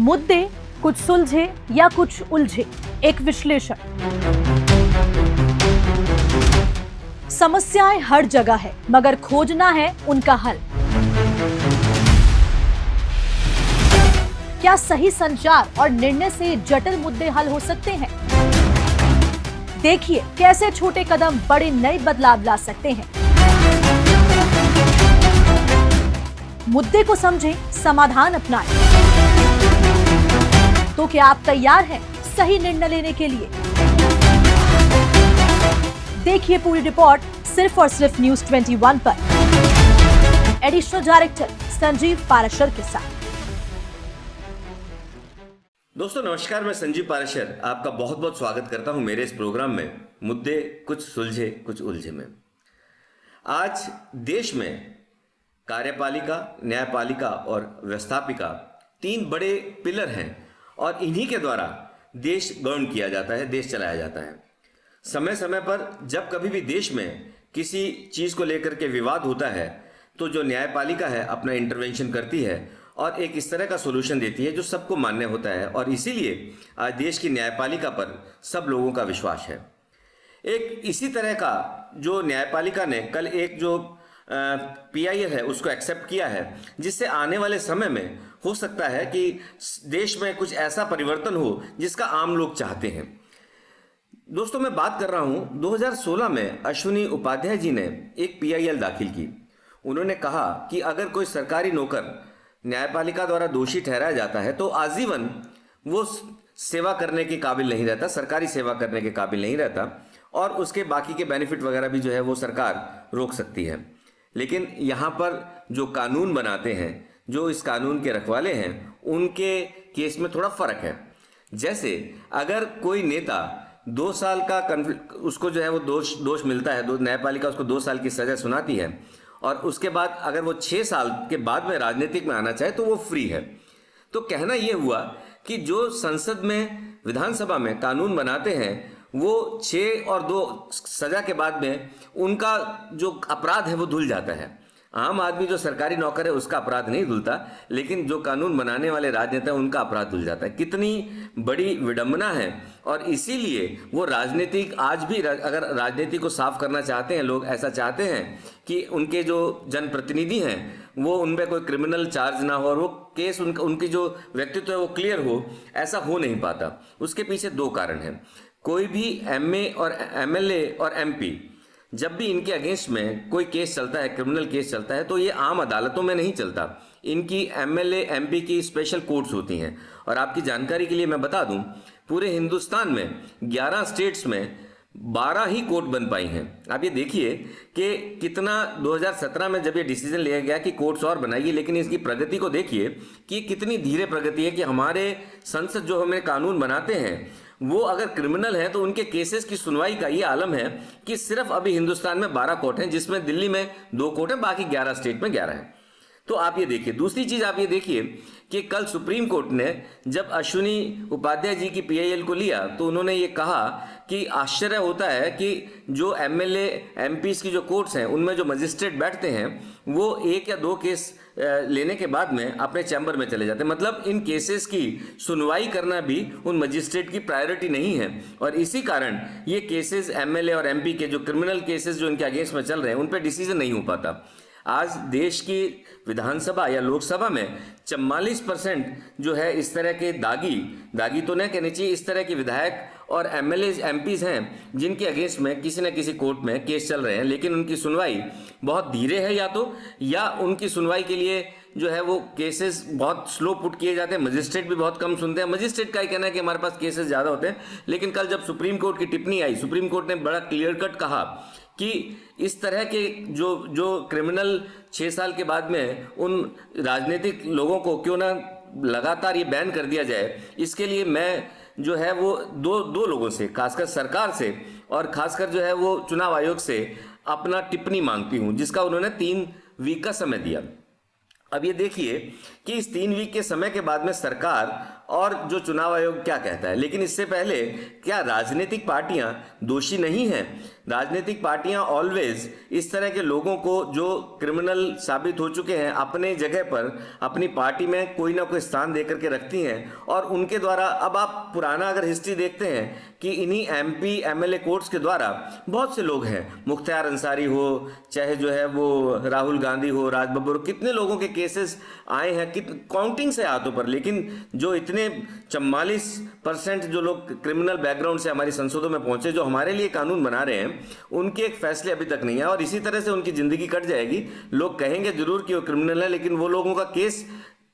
मुद्दे कुछ सुलझे या कुछ उलझे, एक विश्लेषण। समस्याएं हर जगह है, मगर खोजना है उनका हल। क्या सही संचार और निर्णय से जटिल मुद्दे हल हो सकते हैं? देखिए कैसे छोटे कदम बड़े नए बदलाव ला सकते हैं। मुद्दे को समझें, समाधान अपनाएं। तो क्या आप तैयार हैं सही निर्णय लेने के लिए? देखिए पूरी रिपोर्ट सिर्फ और सिर्फ न्यूज़ 21 पर एडिशनल डायरेक्टर संजीव पाराशर के साथ। दोस्तों नमस्कार, मैं संजीव पाराशर आपका बहुत बहुत स्वागत करता हूं मेरे इस प्रोग्राम में मुद्दे कुछ सुलझे कुछ उलझे में। आज देश में कार्यपालिका, न्यायपालिका और व्यवस्थापिका तीन बड़े पिलर हैं और इन्हीं के द्वारा देश गवर्न किया जाता है, देश चलाया जाता है। समय समय पर जब कभी भी देश में किसी चीज़ को लेकर के विवाद होता है तो जो न्यायपालिका है अपना इंटरवेंशन करती है और एक इस तरह का सॉल्यूशन देती है जो सबको मान्य होता है, और इसीलिए आज देश की न्यायपालिका पर सब लोगों का विश्वास है। एक इसी तरह का जो न्यायपालिका ने कल एक जो PIL है उसको एक्सेप्ट किया है, जिससे आने वाले समय में हो सकता है कि देश में कुछ ऐसा परिवर्तन हो जिसका आम लोग चाहते हैं। दोस्तों मैं बात कर रहा हूं 2016 में अश्विनी उपाध्याय जी ने एक PIL दाखिल की। उन्होंने कहा कि अगर कोई सरकारी नौकर न्यायपालिका द्वारा दोषी ठहराया जाता है तो आजीवन वो सेवा करने के काबिल नहीं रहता, सरकारी सेवा करने के काबिल नहीं रहता, और उसके बाकी के बेनिफिट वगैरह भी जो है वो सरकार रोक सकती है। लेकिन यहाँ पर जो कानून बनाते हैं, जो इस कानून के रखवाले हैं, उनके केस में थोड़ा फर्क है। जैसे अगर कोई नेता 2 साल का उसको जो है वो दोष मिलता है, न्यायपालिका उसको 2 साल की सजा सुनाती है और उसके बाद अगर वो 6 साल के बाद में राजनीतिक में आना चाहे तो वो फ्री है। तो कहना ये हुआ कि जो संसद में, विधानसभा में कानून बनाते हैं वो 6 और 2 सजा के बाद में उनका जो अपराध है वो धुल जाता है। आम आदमी जो सरकारी नौकर है उसका अपराध नहीं धुलता, लेकिन जो कानून बनाने वाले राजनेता उनका अपराध धुल जाता है। कितनी बड़ी विडंबना है। और इसीलिए वो राजनीतिक आज भी अगर राजनीति को साफ करना चाहते हैं, लोग ऐसा चाहते हैं कि उनके जो जनप्रतिनिधि हैं वो उनपे कोई क्रिमिनल चार्ज ना हो और वो केस उनकी जो व्यक्तित्व है वो क्लियर हो, ऐसा हो नहीं पाता। उसके पीछे 2 कारण हैं। कोई भी MA और MLA और MP जब भी इनके अगेंस्ट में कोई केस चलता है, क्रिमिनल केस चलता है, तो ये आम अदालतों में नहीं चलता। इनकी MLA MP की स्पेशल कोर्ट्स होती हैं। और आपकी जानकारी के लिए मैं बता दूं, पूरे हिंदुस्तान में 11 स्टेट्स में 12 ही कोर्ट बन पाई हैं। आप ये देखिए कि कितना 2017 में जब ये डिसीजन लिया गया कि कोर्ट्स और बनाइए, लेकिन इसकी प्रगति को देखिए कि कितनी धीरे प्रगति है कि हमारे संसद जो हमें कानून बनाते हैं वो अगर क्रिमिनल है तो उनके केसेस की सुनवाई का ये आलम है कि सिर्फ अभी हिंदुस्तान में 12 कोर्ट हैं, जिसमें दिल्ली में 2 कोर्ट हैं, बाकी 11 स्टेट में 11 हैं। तो आप ये देखिए। दूसरी चीज आप ये देखिए कि कल सुप्रीम कोर्ट ने जब अश्विनी उपाध्याय जी की PIL को लिया तो उन्होंने ये कहा कि आश्चर्य होता है कि जो MLA MPs की जो कोर्ट्स हैं उनमें जो मजिस्ट्रेट बैठते हैं वो 1 या 2 केस लेने के बाद में अपने चैम्बर में चले जाते हैं। मतलब इन केसेस की सुनवाई करना भी उन मजिस्ट्रेट की प्रायोरिटी नहीं है, और इसी कारण ये केसेस MLA और MP के जो क्रिमिनल केसेस जो इनके अगेंस्ट में चल रहे हैं उन पर डिसीजन नहीं हो पाता। आज देश की विधानसभा या लोकसभा में 44% जो है इस तरह के दागी तो नहीं कहनी चाहिए, इस तरह के विधायक और MLA MPs हैं जिनके अगेंस्ट में किसी न किसी कोर्ट में केस चल रहे हैं, लेकिन उनकी सुनवाई बहुत धीरे है, या उनकी सुनवाई के लिए जो है वो केसेस बहुत स्लो पुट किए जाते हैं। मजिस्ट्रेट भी बहुत कम सुनते हैं। मजिस्ट्रेट का ही कहना है कि हमारे पास केसेस ज़्यादा होते हैं, लेकिन कल जब सुप्रीम कोर्ट की टिप्पणी आई, सुप्रीम कोर्ट ने बड़ा क्लियर कट कहा कि इस तरह के जो क्रिमिनल 6 साल के बाद में उन राजनीतिक लोगों को क्यों ना लगातार ये बैन कर दिया जाए। इसके लिए मैं जो है वो दो लोगों से, खासकर सरकार से और खासकर जो है वो चुनाव आयोग से अपना टिप्पणी मांगती हूँ, जिसका उन्होंने 3 वीक का समय दिया। अब ये देखिए कि इस 3 वीक के समय के बाद में सरकार और जो चुनाव आयोग क्या कहता है। लेकिन इससे पहले क्या राजनीतिक पार्टियां दोषी नहीं हैं? राजनीतिक पार्टियां ऑलवेज इस तरह के लोगों को जो क्रिमिनल साबित हो चुके हैं अपने जगह पर अपनी पार्टी में कोई ना कोई स्थान देकर के रखती हैं, और उनके द्वारा अब आप पुराना अगर हिस्ट्री देखते हैं कि इन्हीं एमपी एमएलए कोर्ट्स के द्वारा बहुत से लोग हैं, मुख्तार अंसारी हो, चाहे जो है वो राहुल गांधी हो, राज बब्बर, कितने लोगों के केसेस आए हैं, काउंटिंग से हाथों पर, लेकिन जो इतने 44% जो लोग क्रिमिनल बैकग्राउंड से हमारी संसदों में पहुंचे, जो हमारे लिए कानून बना रहे हैं, उनके एक फैसले अभी तक नहीं है, और इसी तरह से उनकी जिंदगी कट जाएगी। लोग कहेंगे जरूर कि वो क्रिमिनल है, लेकिन वो लोगों का केस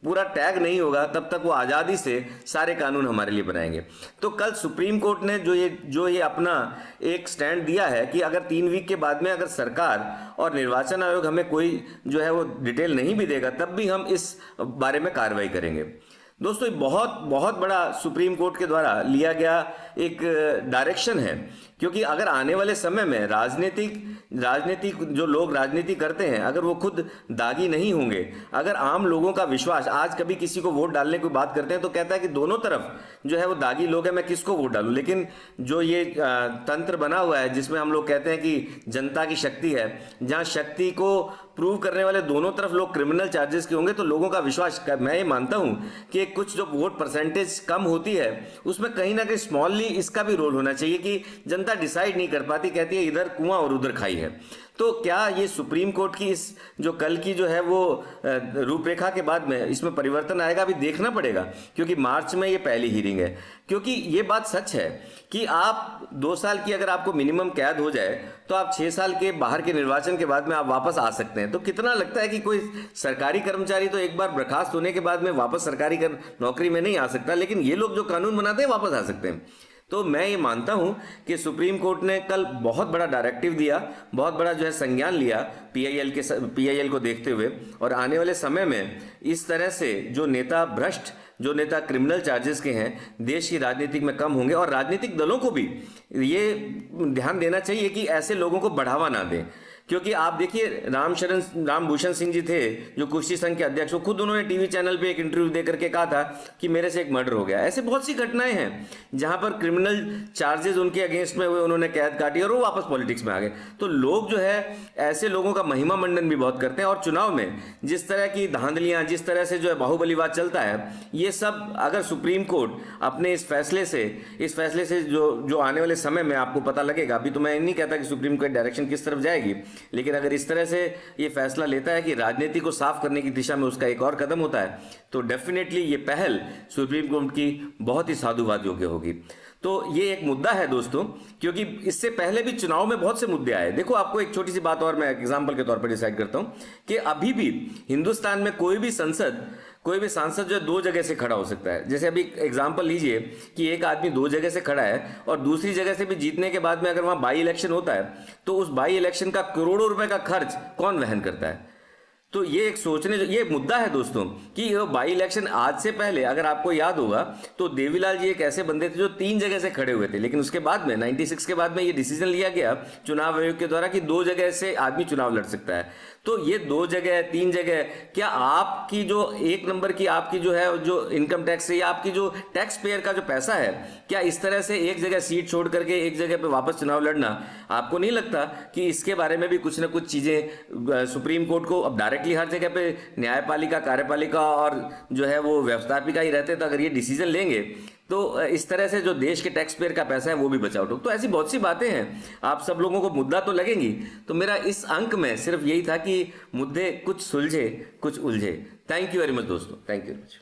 पूरा टैग नहीं होगा तब तक वो आज़ादी से सारे कानून हमारे लिए बनाएंगे। तो कल सुप्रीम कोर्ट ने जो ये अपना एक स्टैंड दिया है कि अगर 3 वीक के बाद में अगर सरकार और निर्वाचन आयोग हमें कोई जो है वो डिटेल नहीं भी देगा, तब भी हम इस बारे में कार्रवाई करेंगे। दोस्तों, बहुत बड़ा सुप्रीम कोर्ट के द्वारा लिया गया एक डायरेक्शन है, क्योंकि अगर आने वाले समय में राजनीतिक जो लोग राजनीति करते हैं, अगर वो खुद दागी नहीं होंगे, अगर आम लोगों का विश्वास, आज कभी किसी को वोट डालने की बात करते हैं तो कहता है कि दोनों तरफ जो है वो दागी लोग हैं, मैं किसको वोट डालूं। लेकिन जो ये तंत्र बना हुआ है जिसमें हम लोग कहते हैं कि जनता की शक्ति है, जहां शक्ति को प्रूव करने वाले दोनों तरफ लोग क्रिमिनल चार्जेस के होंगे, तो लोगों का विश्वास, मैं ये मानता हूं कि कुछ जो वोट परसेंटेज कम होती है उसमें कहीं ना कहीं स्मॉलली इसका भी रोल होना चाहिए कि जनता डिसाइड नहीं कर पाती, कहती है इधर कुआं और उधर खाई है। तो क्या ये सुप्रीम कोर्ट की इस जो कल की जो है वो रूपरेखा के बाद में इसमें परिवर्तन आएगा, अभी देखना पड़ेगा, क्योंकि मार्च में ये पहली हियरिंग है। क्योंकि ये बात सच है कि आप 2 साल की अगर आपको मिनिमम कैद हो जाए तो आप 6 साल के बाहर के निर्वाचन के बाद में आप वापस आ सकते हैं। तो कितना लगता है कि कोई सरकारी कर्मचारी तो एक बार बर्खास्त होने के बाद में वापस सरकारी नौकरी में नहीं आ सकता, लेकिन ये लोग जो कानून बनाते हैं वापस आ सकते हैं। तो मैं ये मानता हूं कि सुप्रीम कोर्ट ने कल बहुत बड़ा डायरेक्टिव दिया, बहुत बड़ा जो है संज्ञान लिया पीआईएल को देखते हुए, और आने वाले समय में इस तरह से जो नेता क्रिमिनल चार्जेस के हैं, देश की राजनीति में कम होंगे, और राजनीतिक दलों को भी ये ध्यान देना चाहिए कि ऐसे लोगों को बढ़ावा ना दें। क्योंकि आप देखिए रामभूषण सिंह जी थे जो कुश्ती संघ के अध्यक्ष, वो खुद उन्होंने टीवी चैनल पे एक इंटरव्यू दे करके कहा था कि मेरे से एक मर्डर हो गया। ऐसे बहुत सी घटनाएं हैं जहां पर क्रिमिनल चार्जेस उनके अगेंस्ट में हुए, उन्होंने कैद काटी और वो वापस पॉलिटिक्स में आ गए। तो लोग जो है ऐसे लोगों का महिमा मंडन भी बहुत करते हैं, और चुनाव में जिस तरह की धांधलियां, जिस तरह से जो है बाहुबलीवाद चलता है, ये सब अगर सुप्रीम कोर्ट अपने इस फैसले से जो आने वाले समय में आपको पता लगेगा, अभी तो मैं नहीं कहता कि सुप्रीम कोर्ट डायरेक्शन किस तरफ जाएगी, लेकिन अगर इस तरह से ये फैसला लेता है कि राजनीति को साफ करने की दिशा में उसका एक और कदम होता है, तो डेफिनेटली ये पहल सुप्रीम कोर्ट की बहुत ही साधुवाद योग्य होगी। तो ये एक मुद्दा है दोस्तों, क्योंकि इससे पहले भी चुनाव में बहुत से मुद्दे आए। देखो, आपको एक छोटी सी बात और मैं एग्जांपल के तौर पर डिसाइड करता हूं कि अभी भी हिंदुस्तान में कोई भी सांसद जो है 2 जगह से खड़ा हो सकता है। जैसे अभी एग्जांपल लीजिए कि एक आदमी 2 जगह से खड़ा है, और दूसरी जगह से भी जीतने के बाद में अगर वहां बाई इलेक्शन होता है, तो उस बाई इलेक्शन का करोड़ों रुपए का खर्च कौन वहन करता है। तो ये एक ये मुद्दा है दोस्तों कि बाई इलेक्शन, आज से पहले अगर आपको याद होगा तो देवीलाल जी एक ऐसे बंदे थे जो 3 जगह से खड़े हुए थे, लेकिन उसके बाद में 96 के बाद में ये डिसीजन लिया गया चुनाव आयोग के द्वारा कि 2 जगह से आदमी चुनाव लड़ सकता है। तो ये 2 जगह 3 जगह, क्या आपकी जो 1 नंबर की आपकी जो है जो इनकम टैक्स है या आपकी जो टैक्स पेयर का जो पैसा है, क्या इस तरह से एक जगह सीट छोड़ करके एक जगह पे वापस चुनाव लड़ना, आपको नहीं लगता कि इसके बारे में भी कुछ ना कुछ चीजें सुप्रीम कोर्ट को, अब डायरेक्टली हर जगह पे न्यायपालिका, कार्यपालिका और जो है वो व्यवस्थापिका ही रहते, तो अगर ये डिसीजन लेंगे तो इस तरह से जो देश के टैक्स पेयर का पैसा है वो भी बचाओ। तो ऐसी बहुत सी बातें हैं, आप सब लोगों को मुद्दा तो लगेंगी। तो मेरा इस अंक में सिर्फ यही था कि मुद्दे कुछ सुलझे कुछ उलझे। थैंक यू वेरी मच दोस्तों, थैंक यू वेरी मच।